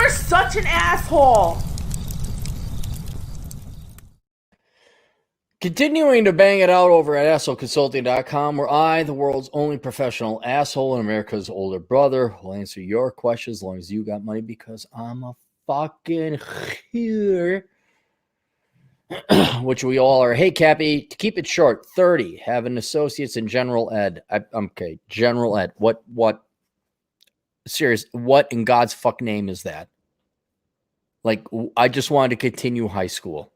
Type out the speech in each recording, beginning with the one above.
You're such an asshole. Continuing to bang it out over at assholeconsulting.com, where I, the world's only professional asshole and America's older brother, will answer your questions as long as you got money, because I'm a fucking here. Which we all are. Hey, Cappy, to keep it short, 30, have an associate's in general ed. Okay, general ed. What, serious, what in God's fuck name is that? Like, I just wanted to continue high school.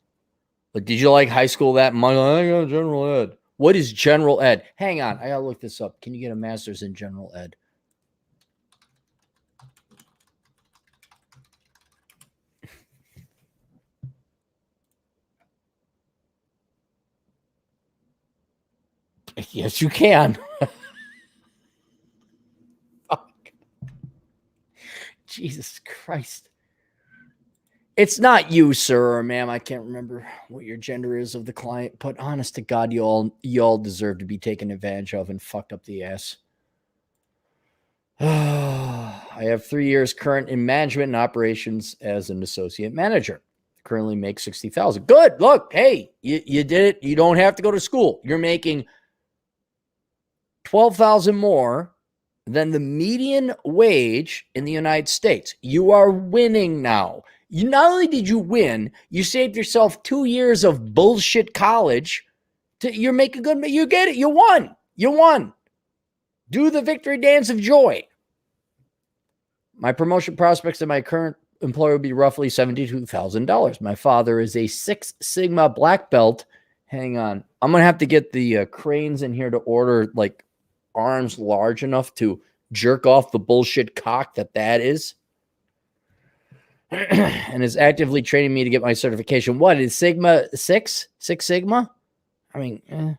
Like, did you like high school that much? I got general ed. What is general ed? Hang on, I gotta look this up. Can you get a master's in general ed? Yes, you can. Fuck. Jesus Christ. It's not you, sir or ma'am. I can't remember what your gender is of the client, but honest to God, you all deserve to be taken advantage of and fucked up the ass. I have 3 years current in management and operations as an associate manager. Currently make $60,000. Good. Look, hey, you did it. You don't have to go to school. You're making $12,000 more than the median wage in the United States. You are winning now. You not only did you win, you saved yourself 2 years of bullshit college. You're making good. You get it. You won. You won. Do the victory dance of joy. My promotion prospects at my current employer would be roughly $72,000. My father is a 6 Sigma black belt. Hang on. I'm going to have to get the cranes in here to order like arms large enough to jerk off the bullshit cock that is. And is actively training me to get my certification. What is Sigma 6? 6 Sigma? I mean,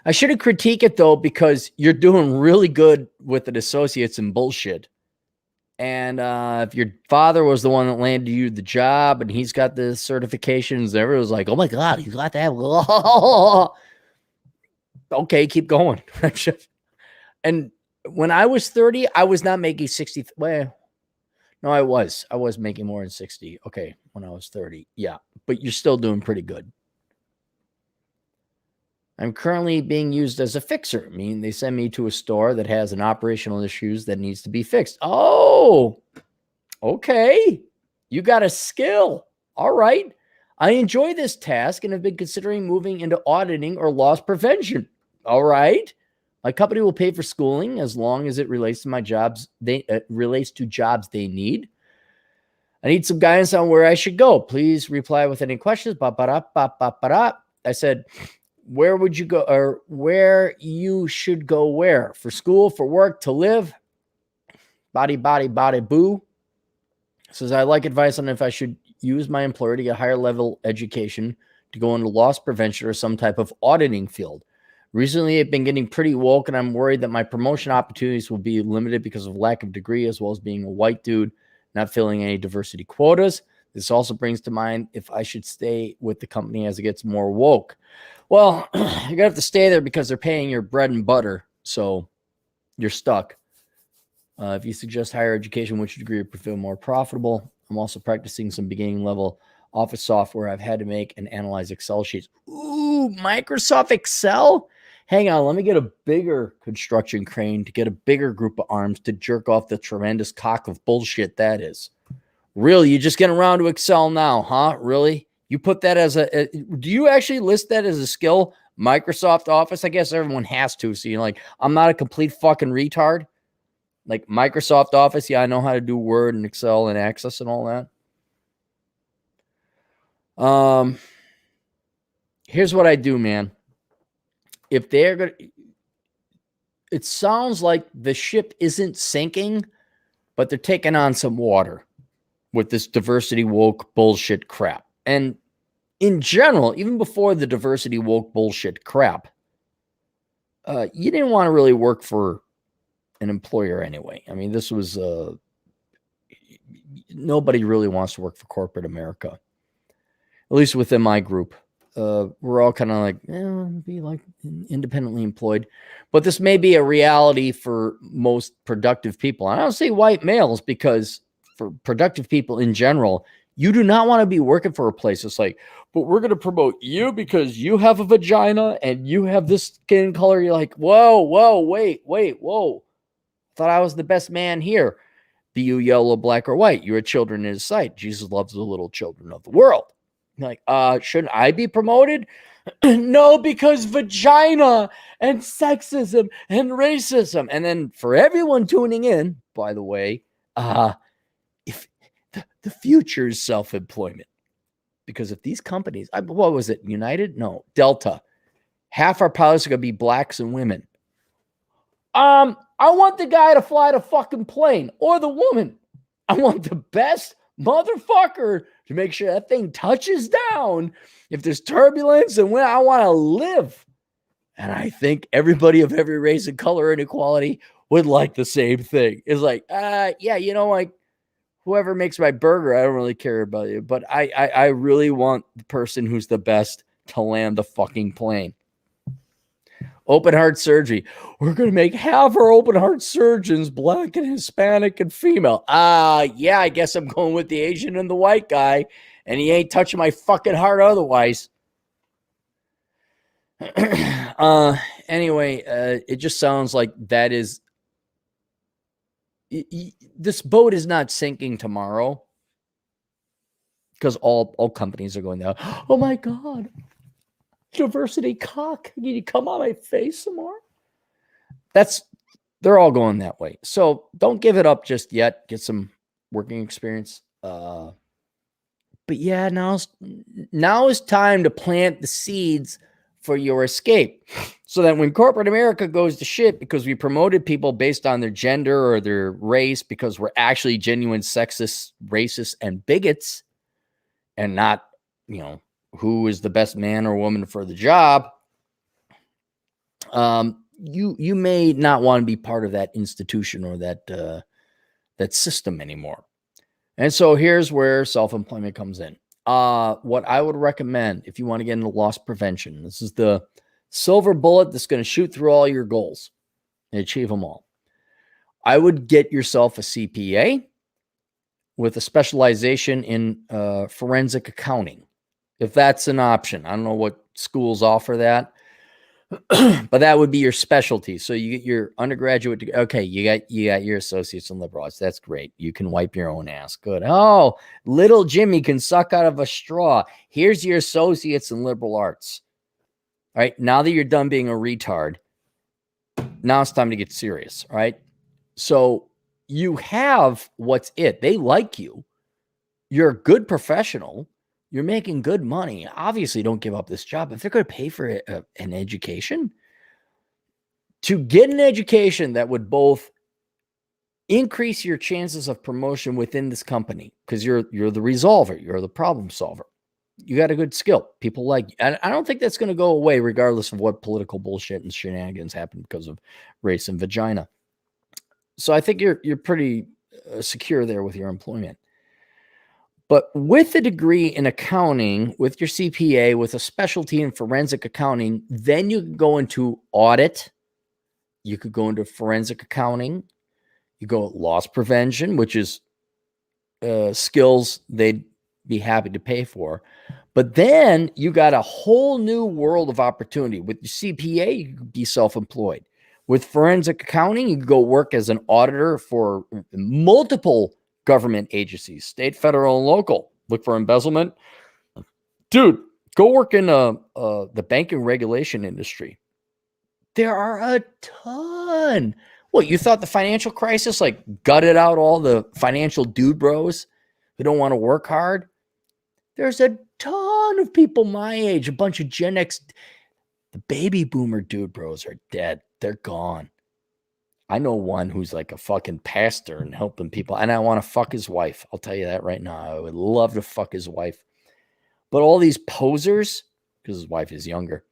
I shouldn't critique it though, because you're doing really good with an associates and bullshit. And if your father was the one that landed you the job and he's got the certifications, everyone's like, oh my God, he's got that. Okay, keep going. And when I was 30, I was not making 60. Well, no, I was making more than 60. Okay, when I was 30. Yeah, but you're still doing pretty good. I'm currently being used as a fixer. I mean, they send me to a store that has an operational issues that needs to be fixed. Oh, okay. You got a skill. All right. I enjoy this task and have been considering moving into auditing or loss prevention. All right. My company will pay for schooling as long as it relates to my jobs. Relates to jobs they need. I need some guidance on where I should go. Please reply with any questions. I said, where would you go, or where you should go where? For school, for work, to live? Body, boo. Says, I like advice on if I should use my employer to get higher level education to go into loss prevention or some type of auditing field. Recently, I've been getting pretty woke, and I'm worried that my promotion opportunities will be limited because of lack of degree, as well as being a white dude, not filling any diversity quotas. This also brings to mind if I should stay with the company as it gets more woke. Well, you're going to have to stay there because they're paying your bread and butter, so you're stuck. If you suggest higher education, which degree would feel more profitable? I'm also practicing some beginning level office software. I've had to make and analyze Excel sheets. Ooh, Microsoft Excel? Hang on, let me get a bigger construction crane to get a bigger group of arms to jerk off the tremendous cock of bullshit that is. Really? You just getting around to Excel now, huh? Really? You put that as do you actually list that as a skill? Microsoft Office? I guess everyone has to. So you're like, I'm not a complete fucking retard. Like Microsoft Office. Yeah, I know how to do Word and Excel and Access and all that. Here's what I do, man. If they're going to, it sounds like the ship isn't sinking, but they're taking on some water with this diversity woke bullshit crap. And in general, even before the diversity woke bullshit crap, you didn't want to really work for an employer anyway. I mean, this was, nobody really wants to work for corporate America, at least within my group. We're all kind of like, be like independently employed, but this may be a reality for most productive people. And I don't say white males because for productive people in general, you do not want to be working for a place that's like, but we're going to promote you because you have a vagina and you have this skin color. You're like, whoa, wait, whoa. Thought I was the best man here. Be you yellow, black, or white. You're a children in his sight. Jesus loves the little children of the world. You're like, shouldn't I be promoted? No, because vagina and sexism and racism. And then for everyone tuning in, by the way, if the future is self-employment. Because if these companies, what was it? United? No, Delta. Half our pilots are going to be blacks and women. I want the guy to fly the fucking plane or the woman. I want the best motherfucker to make sure that thing touches down. If there's turbulence and when I want to live. And I think everybody of every race and color and equality would like the same thing. It's like, yeah, like whoever makes my burger, I don't really care about you. But I really want the person who's the best to land the fucking plane. Open heart surgery. We're going to make half our open heart surgeons black and Hispanic and female. Yeah, I guess I'm going with the Asian and the white guy, and he ain't touching my fucking heart otherwise. Anyway, it just sounds like that is this boat is not sinking tomorrow because all companies are going down. Oh my God. Diversity cock. Can you come on my face some more? They're all going that way. So don't give it up just yet. Get some working experience. But yeah, now is time to plant the seeds for your escape. So that when corporate America goes to shit because we promoted people based on their gender or their race because we're actually genuine sexists, racists, and bigots, and not, who is the best man or woman for the job, you may not want to be part of that institution or that system anymore. And so here's where self-employment comes in. What I would recommend if you want to get into loss prevention, this is the silver bullet that's going to shoot through all your goals and achieve them all. I would get yourself a CPA with a specialization in forensic accounting. If that's an option. I don't know what schools offer that, but that would be your specialty. So you get your undergraduate. Okay, you got your associates in liberal arts. That's great. You can wipe your own ass. Good. Oh, little Jimmy can suck out of a straw. Here's your associates in liberal arts. All right. Now that you're done being a retard, now it's time to get serious. All right. So you have what's it. They like you. You're a good professional. You're making good money. Obviously, don't give up this job. If they're going to pay for an education, to get an education that would both increase your chances of promotion within this company, because you're the resolver, you're the problem solver. You got a good skill. People like you. And I don't think that's going to go away regardless of what political bullshit and shenanigans happen because of race and vagina. So I think you're pretty secure there with your employment. But with a degree in accounting, with your CPA, with a specialty in forensic accounting, then you can go into audit. You could go into forensic accounting. You go loss prevention, which is skills they'd be happy to pay for. But then you got a whole new world of opportunity. With your CPA, you could be self-employed. With forensic accounting, you could go work as an auditor for multiple government agencies, state, federal, and local. Look for embezzlement. Dude, go work in the banking regulation industry. There are a ton. What, you thought the financial crisis gutted out all the financial dude bros who don't want to work hard? There's a ton of people my age, a bunch of Gen X. The baby boomer dude bros are dead. They're gone. I know one who's like a fucking pastor and helping people, and I want to fuck his wife. I'll tell you that right now. I would love to fuck his wife. But all these posers, because his wife is younger,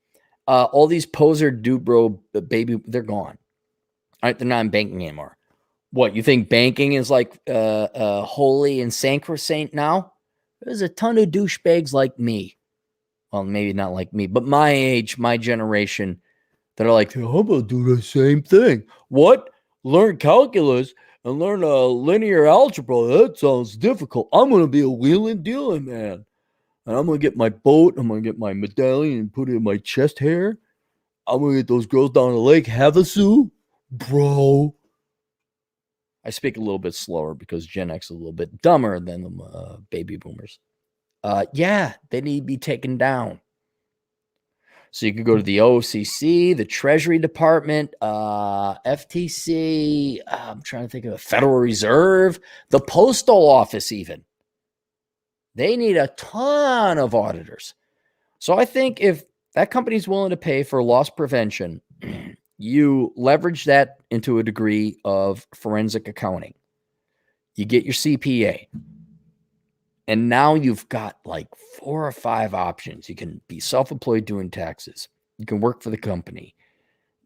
all these poser dude bro baby, they're gone. All right, they're not in banking anymore. What, you think banking is holy and sacrosanct now? There's a ton of douchebags like me. Well, maybe not like me, but my age, my generation, that are like, I'm going to do the same thing. What? Learn calculus and learn linear algebra. That sounds difficult. I'm going to be a wheeling dealing man. And I'm going to get my boat. I'm going to get my medallion and put it in my chest hair. I'm going to get those girls down the lake. Havasu. Bro. I speak a little bit slower because Gen X is a little bit dumber than the baby boomers. Yeah, they need to be taken down. So you could go to the OCC, the Treasury Department, FTC. I'm trying to think of the Federal Reserve, the Postal Office even. They need a ton of auditors. So I think if that company's willing to pay for loss prevention, you leverage that into a degree of forensic accounting. You get your CPA. And now you've got like 4 or 5 options. You can be self-employed doing taxes. You can work for the company.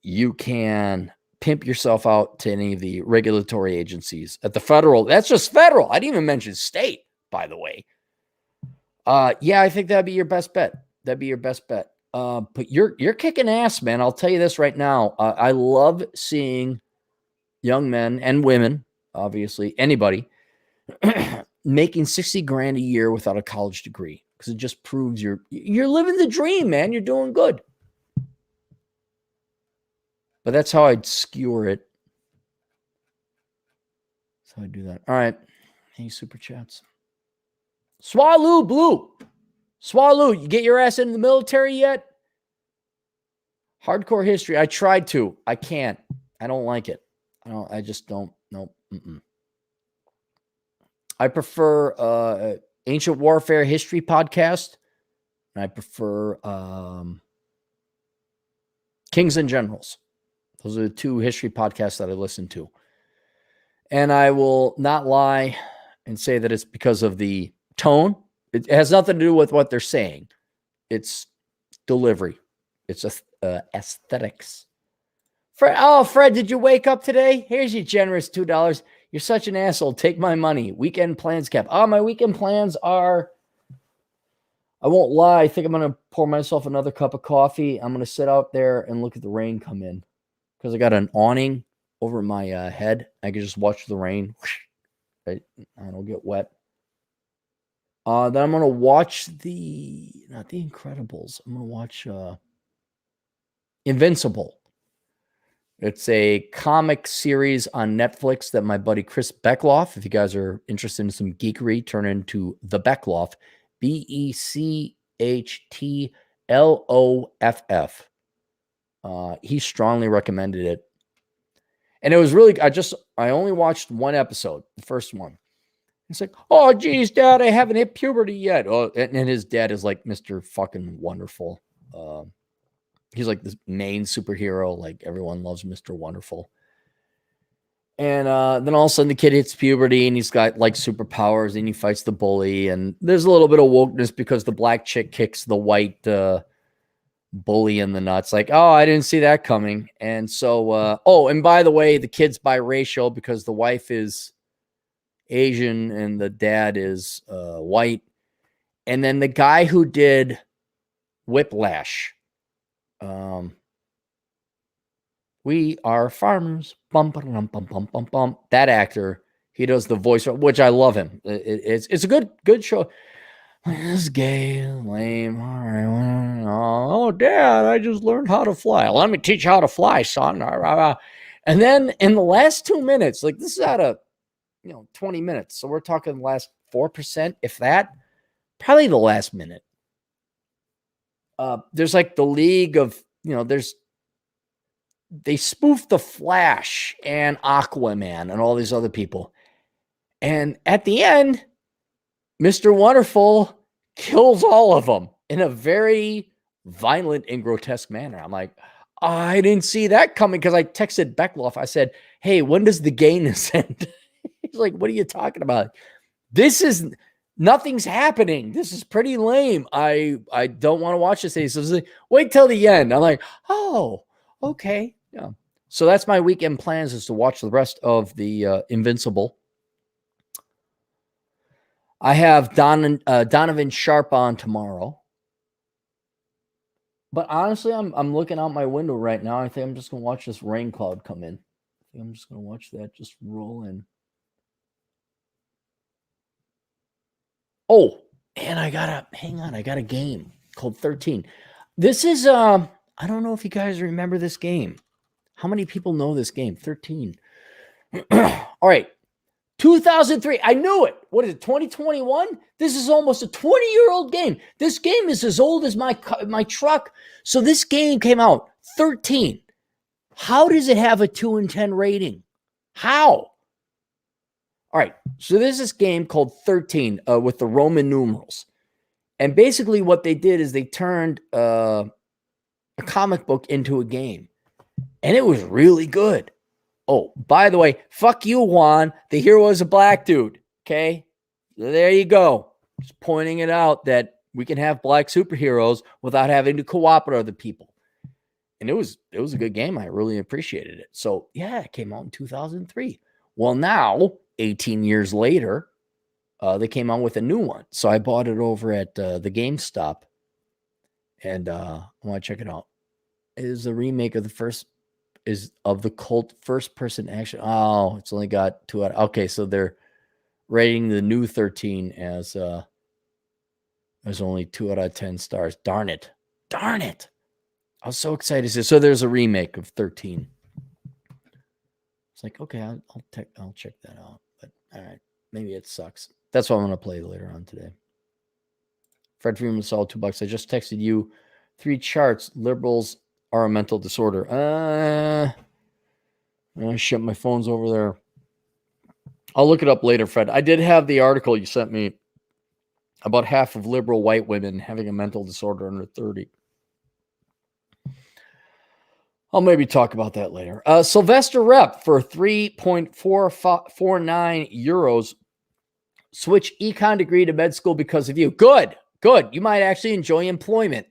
You can pimp yourself out to any of the regulatory agencies at the federal. That's just federal. I didn't even mention state, by the way. Yeah, I think that'd be your best bet. That'd be your best bet. But you're kicking ass, man. I'll tell you this right now. I love seeing young men and women, obviously, anybody, making 60 grand a year without a college degree, because it just proves you're living the dream, man. You're doing good. But that's how I'd skewer it. That's how I do that. All right. Any super chats? Swallow Blue. Swallow, you get your ass into the military yet? Hardcore history. I tried to. I can't. I don't like it. I just don't. Nope. I prefer Ancient Warfare History podcast. And I prefer Kings and Generals. Those are the 2 history podcasts that I listen to. And I will not lie and say that it's because of the tone. It has nothing to do with what they're saying. It's delivery. It's aesthetics. Fred, did you wake up today? Here's your generous $2. You're such an asshole. Take my money. Weekend plans cap. My weekend plans are, I won't lie, I think I'm going to pour myself another cup of coffee. I'm going to sit out there and look at the rain come in, because I got an awning over my head. I can just watch the rain. I don't get wet. Then I'm going to watch not the Incredibles. I'm going to watch Invincible. It's a comic series on Netflix that my buddy Chris Beckloff, if you guys are interested in some geekery, turn into The Beckloff, Bechtloff. He strongly recommended it. And it was really, I only watched one episode, the first one. It's like, oh, geez, Dad, I haven't hit puberty yet. Oh, and his dad is like Mr. fucking Wonderful. He's like the main superhero. Like everyone loves Mr. Wonderful. And then all of a sudden the kid hits puberty and he's got like superpowers and he fights the bully. And there's a little bit of wokeness because the black chick kicks the white bully in the nuts. Like, oh, I didn't see that coming. And so, and by the way, the kid's biracial because the wife is Asian and the dad is white. And then the guy who did Whiplash, we are farmers. Bum, bum, bum, bum, bum, bum. That actor, he does the voice, which I love him. It's a good show. This is gay, lame. All right. Oh, Dad, I just learned how to fly. Let me teach you how to fly, son. And then in the last 2 minutes, like this is out of 20 minutes. So we're talking the last 4%, if that, probably the last minute. There's like the League of, they spoofed the Flash and Aquaman and all these other people. And at the end, Mr. Wonderful kills all of them in a very violent and grotesque manner. I'm like, I didn't see that coming, because I texted Beckloff. I said, hey, when does the gayness end? He's like, what are you talking about? Nothing's happening. This is pretty lame. I don't want to watch this. He says, wait till the end. I'm like, oh, okay. Yeah. So that's my weekend plans, is to watch the rest of the Invincible. I have Donovan Sharp on tomorrow. But honestly, I'm looking out my window right now. I think I'm just going to watch this rain cloud come in. think I'm just going to watch that just roll in. Oh, and I got a game called 13. This is, I don't know if you guys remember this game. How many people know this game? 13. All right. 2003. I knew it. What is it? 2021? This is almost a 20-year-old game. This game is as old as my truck. So this game came out 13. How does it have a 2 in 10 rating? How? All right. So there's this game called 13 with the Roman numerals. And basically what they did is they turned a comic book into a game. And it was really good. Oh, by the way, fuck you, Juan. The hero is a black dude. Okay? So there you go. Just pointing it out that we can have black superheroes without having to co-op with other people. And it was a good game. I really appreciated it. So, yeah, it came out in 2003. Well, now, 18 years later, they came out with a new one. So I bought it over at the GameStop. And I want to check it out. It is a remake of the cult first-person action. Oh, it's only got 2 out. Okay, so they're rating the new 13 as only 2 out of 10 stars. Darn it. I was so excited. So there's a remake of 13. It's like, okay, I'll check that out. But all right, maybe it sucks. That's what I'm gonna play later on today. Fred Freeman saw $2. I just texted you 3 charts. Liberals are a mental disorder. Shit, my phone's over there. I'll look it up later, Fred. I did have the article you sent me about half of liberal white women having a mental disorder under 30. I'll maybe talk about that later. Sylvester Rep for 3.449 euros. Switch econ degree to med school because of you. Good. You might actually enjoy employment.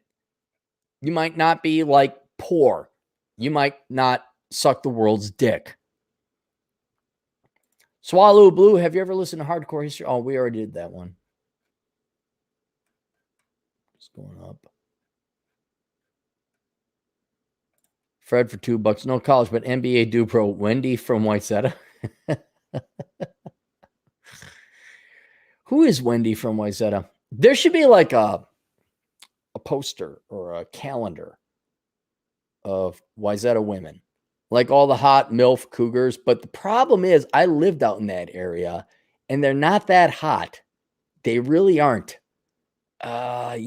You might not be like poor. You might not suck the world's dick. Swallow Blue, have you ever listened to Hardcore History? Oh, we already did that one. It's going up. Fred for $2. No college, but NBA Dupro. Wendy from Whitesetta. Who is Wendy from Whitesetta? There should be like a poster or a calendar of Whitesetta women. Like all the hot MILF cougars. But the problem is I lived out in that area and they're not that hot. They really aren't. A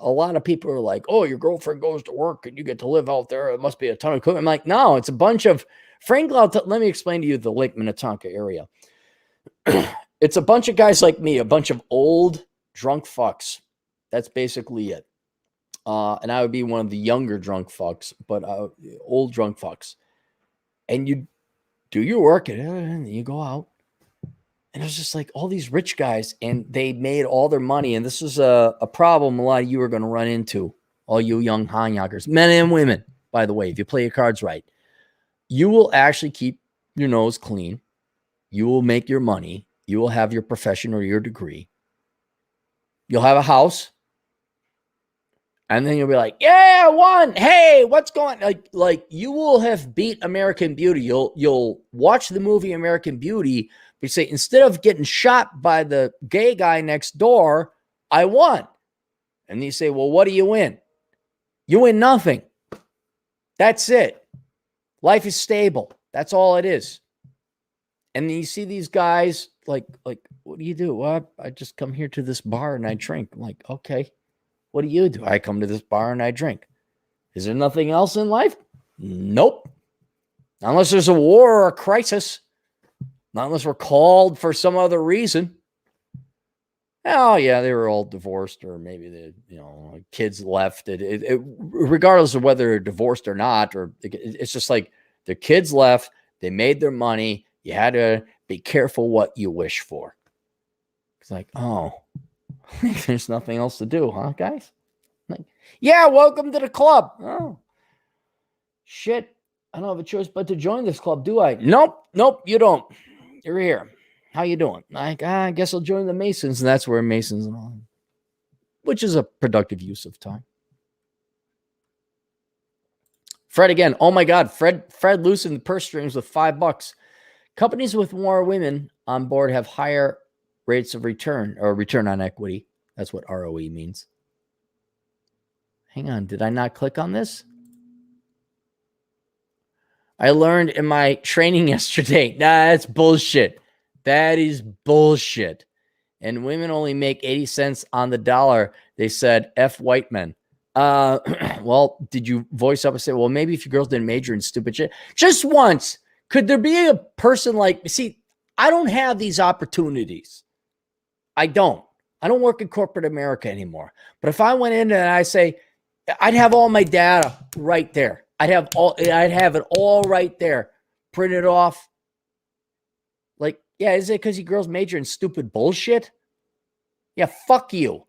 lot of people are like, oh, your girlfriend goes to work and you get to live out there. It must be a ton of cooking. I'm like, no, it's a bunch of let me explain to you the Lake Minnetonka area. It's a bunch of guys like me, a bunch of old drunk fucks. That's basically it. And I would be one of the younger drunk fucks, but old drunk fucks. And you do your work and you go out. And it was just like all these rich guys, and they made all their money. And this is a problem a lot of you are going to run into, all you young Hanyakkers, men and women, by the way, if you play your cards right. You will actually keep your nose clean. You will make your money. You will have your profession or your degree. You'll have a house. And then you'll be like, yeah, I won. Hey, what's going on? Like you will have beat American Beauty. You'll watch the movie American Beauty. But you say, instead of getting shot by the gay guy next door, I won. And you say, well, what do you win? You win nothing. That's it. Life is stable. That's all it is. And then you see these guys like, what do you do? Well, I just come here to this bar and I drink. I'm like, okay. What do you do? I come to this bar and I drink. Is there nothing else in life? Nope. Unless there's a war or a crisis. Not unless we're called for some other reason. Oh, yeah, they were all divorced, or maybe the kids left. Regardless of whether they're divorced or not, or it's just like their kids left. They made their money. You had to be careful what you wish for. It's like, oh, there's nothing else to do, huh, guys? Like, yeah, welcome to the club. Oh, shit. I don't have a choice but to join this club, do I? Nope, you don't. You're here. How you doing? Like, I guess I'll join the Masons, and that's where Masons and all, which is a productive use of time. Fred again. Oh my God. Fred loosened the purse strings with $5. Companies with more women on board have higher rates of return or return on equity. That's what ROE means. Hang on. Did I not click on this? I learned in my training yesterday. Nah, that's bullshit. That is bullshit. And women only make 80 cents on the dollar. They said, F white men. Well, did you voice up and say, well, maybe if you girls didn't major in stupid shit just once, could there be a person like, see, I don't have these opportunities. I don't work in corporate America anymore. But if I went in and I say, I'd have all my data right there. I'd have it all right there, printed off. Like, yeah, is it because you girls major in stupid bullshit? Yeah, fuck you.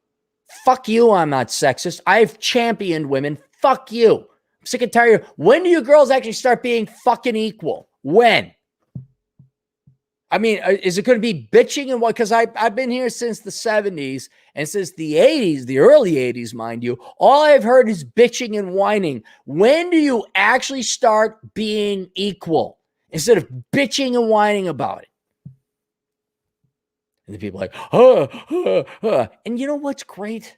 Fuck you, I'm not sexist. I've championed women. Fuck you. I'm sick and tired. When do you girls actually start being fucking equal? When? I mean, is it going to be bitching and what? Because I've been here since the 70s and since the 80s, the early 80s, mind you. All I've heard is bitching and whining. When do you actually start being equal instead of bitching and whining about it? And the people are like, And you know what's great?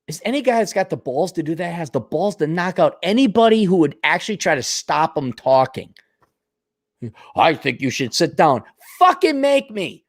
Is any guy that's got the balls to do that has the balls to knock out anybody who would actually try to stop him talking. I think you should sit down. Fucking make me.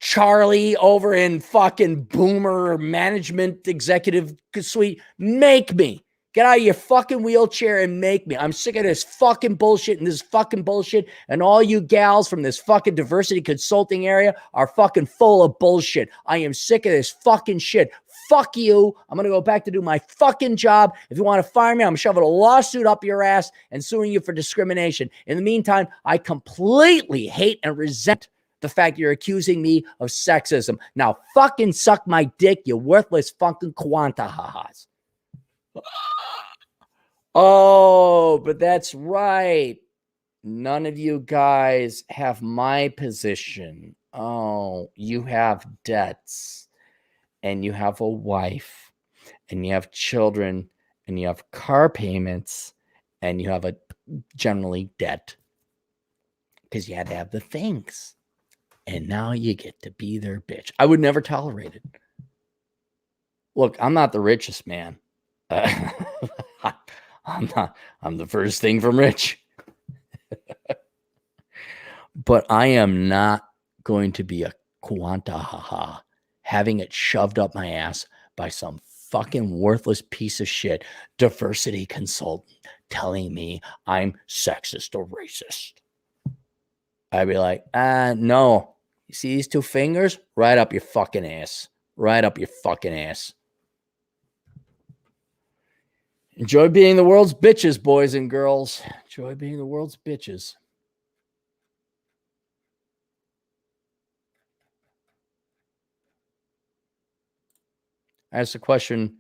Charlie over in fucking Boomer Management Executive Suite. Make me. Get out of your fucking wheelchair and make me. I'm sick of this fucking bullshit and this fucking bullshit. And all you gals from this fucking diversity consulting area are fucking full of bullshit. I am sick of this fucking shit. Fuck you. I'm going to go back to do my fucking job. If you want to fire me, I'm shoving a lawsuit up your ass and suing you for discrimination. In the meantime, I completely hate and resent the fact you're accusing me of sexism. Now fucking suck my dick, you worthless fucking quantahahas. Oh, but that's right. None of you guys have my position. Oh, you have debts and you have a wife and you have children and you have car payments and you have a generally debt because you had to have the things. And now you get to be their bitch. I would never tolerate it. Look, I'm not the richest man. I'm the first thing from rich. But I am not going to be a quantahaha having it shoved up my ass by some fucking worthless piece of shit diversity consultant telling me I'm sexist or racist. I'd be like, no. You see these two fingers? Right up your fucking ass. Right up your fucking ass. Enjoy being the world's bitches, boys and girls. Enjoy being the world's bitches. I asked the question,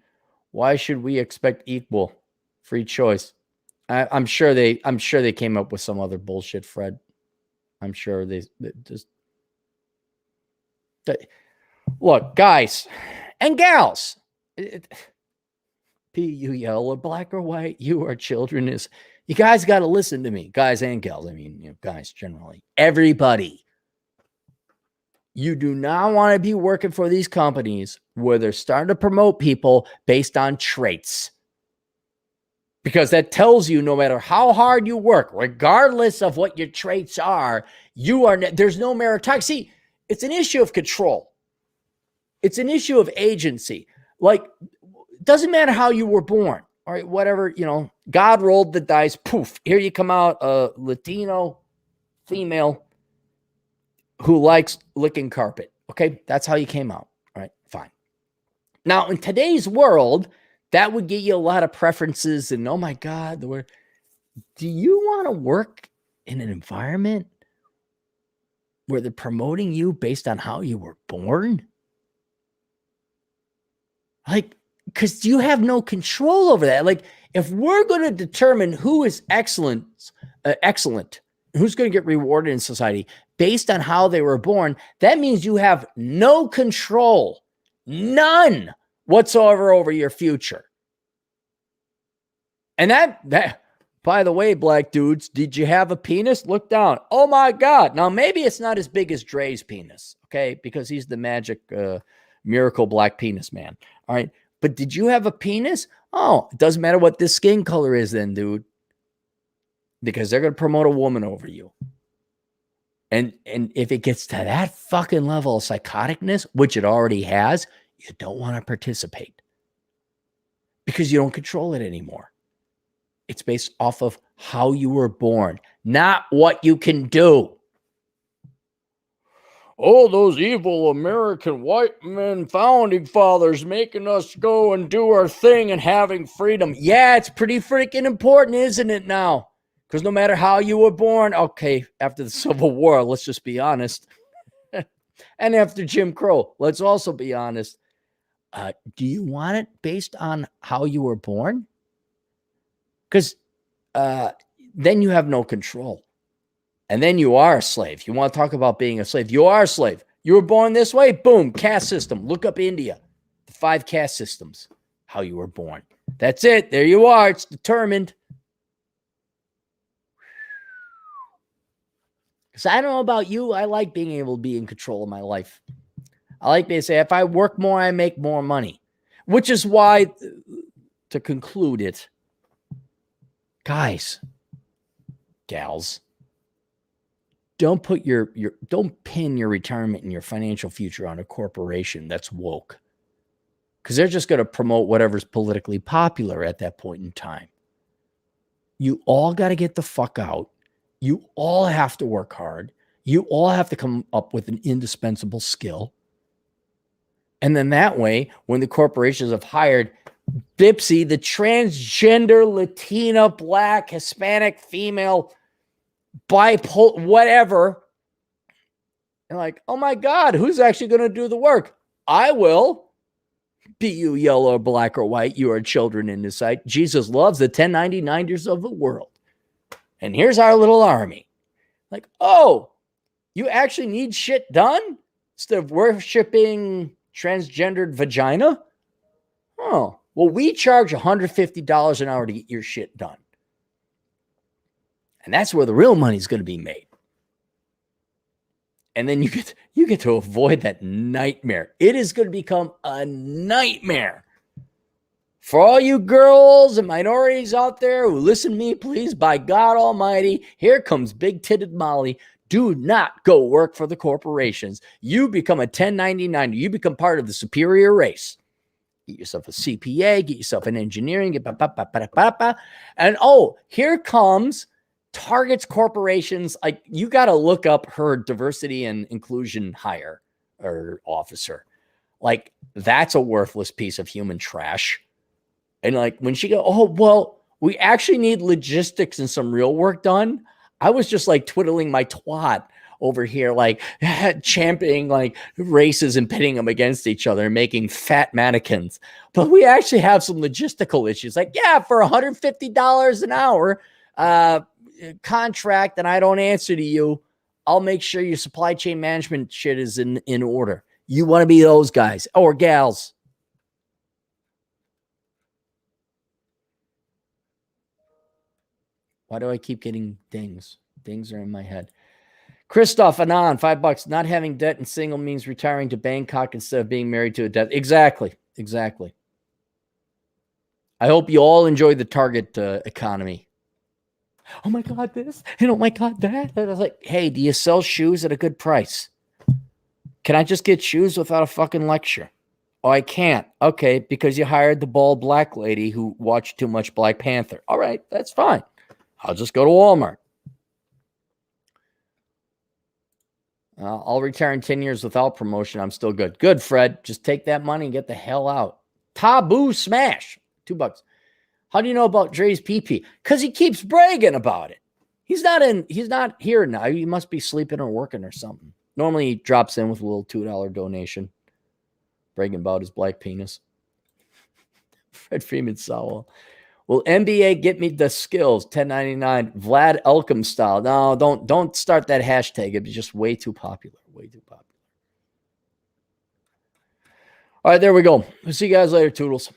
why should we expect equal free choice? I'm sure they came up with some other bullshit, Fred. I'm sure they just look, guys and gals. You yellow, black or white, you are children. You guys got to listen to me, guys and gals. I mean, guys generally, everybody. You do not want to be working for these companies where they're starting to promote people based on traits. Because that tells you no matter how hard you work, regardless of what your traits are, there's no meritocracy. See, it's an issue of control. It's an issue of agency. Like, doesn't matter how you were born. All right, whatever, God rolled the dice. Poof, here you come out, a Latino female who likes licking carpet. Okay, that's how you came out. All right, fine. Now, in today's world, that would get you a lot of preferences. And oh my God, do you want to work in an environment where they're promoting you based on how you were born? Like, because you have no control over that. Like, if we're going to determine who is excellent, who's going to get rewarded in society based on how they were born, that means you have no control, none whatsoever over your future. And that By the way, black dudes, did you have a penis? Look down. Oh my God. Now, maybe it's not as big as Dre's penis, okay? Because he's the magic miracle black penis man. All right. But did you have a penis? Oh, it doesn't matter what this skin color is then, dude. Because they're going to promote a woman over you. And if it gets to that fucking level of psychoticness, which it already has, you don't want to participate. Because you don't control it anymore. It's based off of how you were born, not what you can do. Oh, those evil American white men founding fathers making us go and do our thing and having freedom. Yeah, it's pretty freaking important, isn't it now? Because no matter how you were born, okay, after the Civil War, let's just be honest. And after Jim Crow, let's also be honest. Do you want it based on how you were born? Because then you have no control. And then you are a slave. You want to talk about being a slave. You are a slave. You were born this way. Boom. Caste system. Look up India. The 5 caste systems. How you were born. That's it. There you are. It's determined. Because I don't know about you. I like being able to be in control of my life. I like to say, if I work more, I make more money. Which is why, to conclude it, guys, gals, don't put don't pin your retirement and your financial future on a corporation that's woke. Because they're just going to promote whatever's politically popular at that point in time. You all got to get the fuck out. You all have to work hard. You all have to come up with an indispensable skill. And then that way, when the corporations have hired Dipsy, the transgender, Latina, black, Hispanic, female, bipolar, whatever, and like, oh my God, who's actually going to do the work? I will. Be you yellow or black or white, you are children in his sight. Jesus loves the 1099ers of the world. And here's our little army. Like, oh, you actually need shit done instead of worshiping transgendered vagina? Oh, well, we charge $150 an hour to get your shit done. And that's where the real money is going to be made. And then you get to avoid that nightmare. It is going to become a nightmare. For all you girls and minorities out there who listen to me, please, by God Almighty, here comes big-titted Molly. Do not go work for the corporations. You become a 1099. You become part of the superior race. Get yourself a CPA, get yourself an engineering, and oh, here comes Target's corporations. Like, you got to look up her diversity and inclusion hire or officer. Like, that's a worthless piece of human trash. And like, when she go, oh, well, we actually need logistics and some real work done. I was just like twiddling my twat over here, like championing like races and pitting them against each other and making fat mannequins. But we actually have some logistical issues. Like, yeah, for $150 an hour contract, and I don't answer to you, I'll make sure your supply chain management shit is in order. You want to be those guys or gals. Why do I keep getting dings? Dings are in my head. Christoph Anon, $5. Not having debt and single means retiring to Bangkok instead of being married to a debt. Exactly. I hope you all enjoy the Target economy. Oh my God, this. And oh my God, that. And I was like, hey, do you sell shoes at a good price? Can I just get shoes without a fucking lecture? Oh, I can't. Okay, because you hired the bald black lady who watched too much Black Panther. All right, that's fine. I'll just go to Walmart. I'll retire in 10 years without promotion. I'm still good. Good, Fred. Just take that money and get the hell out. Taboo smash. $2. How do you know about Dre's PP? Because he keeps bragging about it. He's not here now. He must be sleeping or working or something. Normally he drops in with a little $2 donation. Bragging about his black penis. Fred Freeman Sowell. Will NBA get me the skills? 1099 Vlad Elkim style. No, don't start that hashtag. It'd be just way too popular. Way too popular. All right, there we go. We'll see you guys later, Toodles.